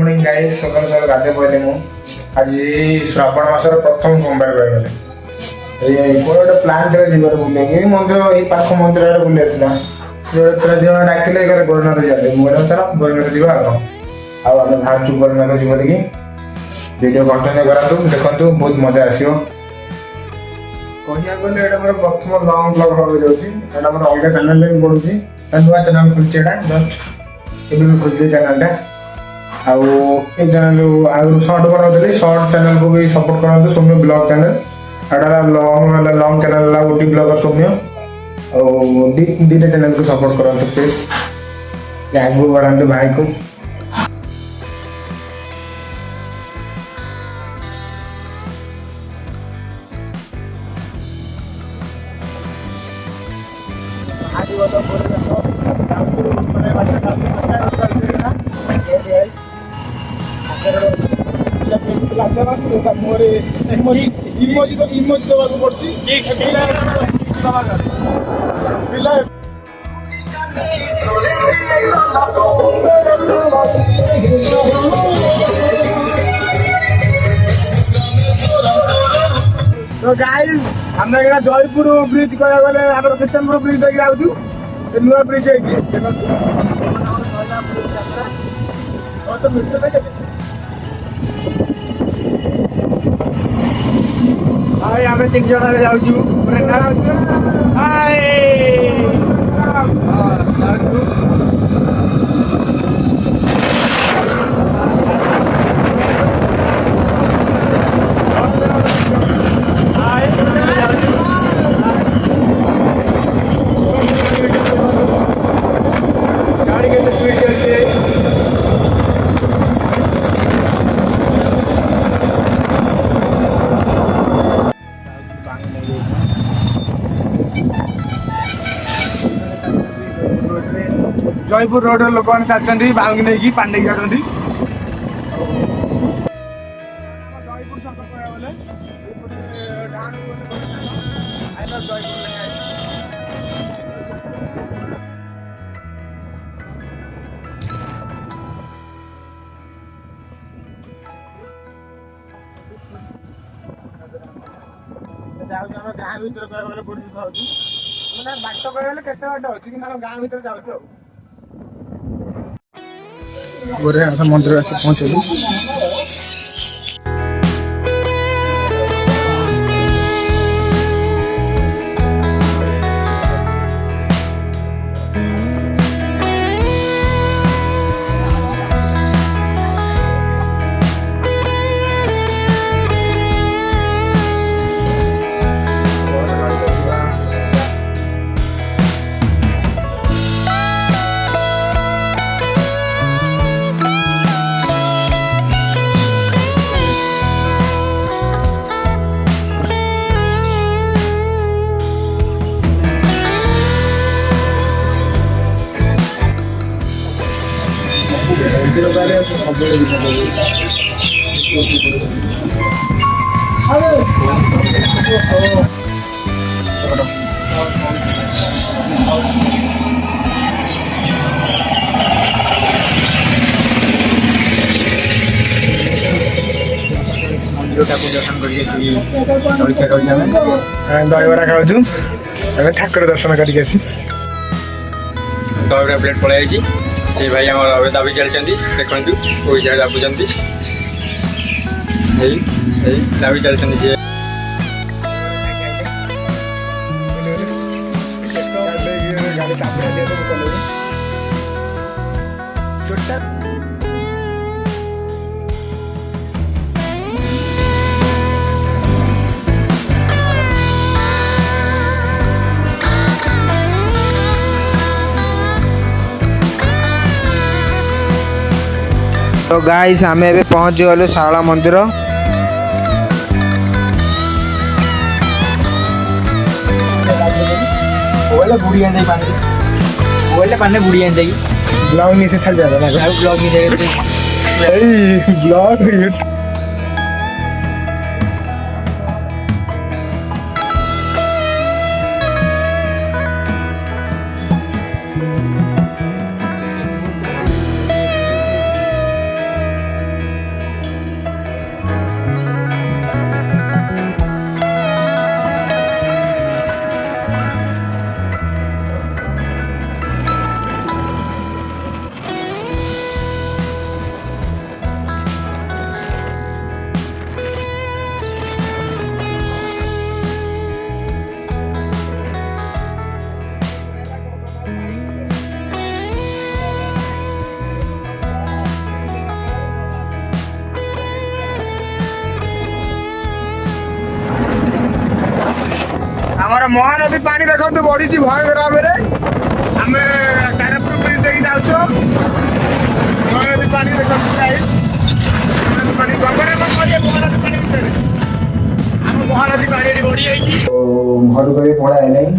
Morning guys सकाल सकाल गाधे पड़े मु आज श्रावण मासर प्रथम सोमवार गले ये गोटे प्लान थे जीवर बुले मंदिर ये पाख मंदिर आड़े बुले जो डाकिले गोरनाथ जाते मुझे चल गोरनाथ जावा आम बाहर गोरनाथ जीव देखी वीडियो कंटिन्यू करूँ देखु बहुत मजा आसो कह गले ये मोर प्रथम लंग ब्लॉग हो जाऊँगा मोर अलग चैनल भी पड़ूँ नुआ चैनल खुलचे जस्ट ये खुलचे चैनल आउ ये चैनल आगु सर्ट बनाऊली सर्ट चैनल को भी सपोर्ट करते सौम्य ब्लॉग चैनल आड़ा लॉन्ग चैनल ओटी ब्लॉगर सौम्य और दीटा चैनल को सपोर्ट करते प्लीज आगू बढ़ाते भाई को तो गाइस हम जयपुर ब्रिज कह गले क्रिस्टियनपुर ब्रिज देखिए आउछु नुआ ब्रिज हाय आम तीन जन जाऊँ जयपुर रोड लोक मैंने बांगी नहीं पांडे जयपुर छक कह गले गाँ भर कह गले बुढ़ी खाऊ मैंने बाट कह गले केते बाट अच्छी कि गाँ भर जाऊँ गोरे मंदिर आस पहुँचलु दहीबरा खाऊ ठाकुर दर्शन करके दहीबरा प्लेट पलि से भाई आम दाबी चलती देखु कोई जगह दाबुंट दाबी चलती सी तो गाइस आम ए पहुँच गलु सारला मंदिर बुढ़ी ब्लॉग नहीं से चल जाता है ब्लॉग ब्लॉग ଆମର ମହାନଦୀ ପାଣି ଦେଖନ୍ତୁ ବଢିଛି ଭୟଙ୍କର ଭାବରେ। ଆମେ ତାରପୁର ବ୍ରିଜ ଦେଇକି ଯାଉଛୁ। ମହାନଦୀ ପାଣି ଦେଖନ୍ତୁ ଗାଇସ୍। ମହାନଦୀ ପାଣି ଗଙ୍ଗରେ କଣ କହିବେ ମହାନଦୀ ପାଣି ବିଷୟରେ? ଆମ ମହାନଦୀ ପାଣି ଏଠି ବଢି ଯାଇଛି। ଘରକୁ ବି ପଳା ହେଲାଣି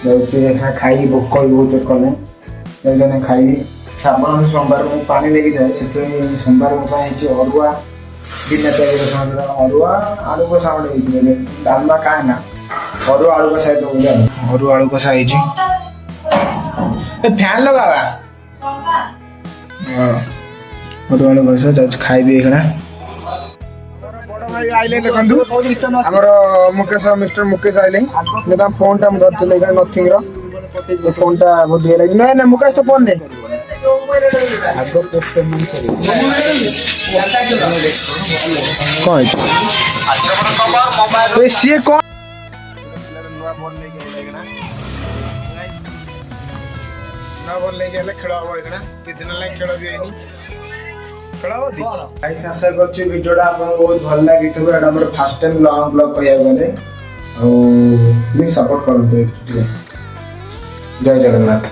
ଯାଉଛି ଖାଇ ଭୋକ ବହୁତ କଲେ ଯାଉଛନ୍ତି ଖାଇବି। ଶ୍ରାବଣ ସୋମବାର ମୁଁ ପାଣି ନେଇକି ଯାଏ ସେଥିପାଇଁ ସୋମବାର ମୋ ପାଇଁ ହେଇଛି ଅରୁଆ ବିନା ପିଆଜ ରସୁଣ ଅରୁଆ ଆଳୁ କଷା ଗୋଟେ ହେଇଛି ଡାଲମା କାହିଁ ନା ଅରୁଆ ଆଳୁ କଷା ହେଇଛି ଅରୁଆ ଆଳୁ କଷା ହେଇଛି। ଏ ଫ୍ୟାନ୍ ଲଗାବା ଅରୁଆ ଆଳୁ କଷା ଯାଉଛି ଖାଇବି ଏଇଖିଣା। ବଡ଼ ଭାଇ ଆଇଲେ ଦେଖନ୍ତୁ ଆମର ମୁକେଶ ମିଷ୍ଟର ମୁକେଶ ଆଇଲେ ତାଙ୍କ ଫୋନ୍ଟା ମୁଁ ଧରିଥିଲି ଏଇଖିଣା ନଥିଙ୍ଗର ଏ ଫୋନ୍ଟା ବହୁତ ଇଏ ଲାଗି ନାଇଁ ନା ମୁକେଶ ତ ଫୋନ୍ ଦେ କଣ ହେଇଛି ସିଏ କଣ ନୂଆ ବଲ୍ ନେଇକି ହେଲେ ଖେଳ ହବ ଏଇଖିଣା 3 ଦିନ ହେଲା ଖେଳ ବି ହେଇନି ଖେଳ ହବ ଗାଇସ୍ ଆଶା କରୁଛି ଭିଡ଼ିଓଟା ଆପଣଙ୍କୁ ବହୁତ ଭଲ ଲାଗିଥିବ। ଏଇଟା ଆମର ଫାର୍ଷ୍ଟ ଟାଇମ୍ ଲଙ୍ଗ୍ ବ୍ଲଗ୍ କହିବାକୁ ଗଲେ ଆଉ ପ୍ଲିଜ୍ ସପୋର୍ଟ କରନ୍ତୁ ଟିକେ। ଜୟ ଜଗନ୍ନାଥ।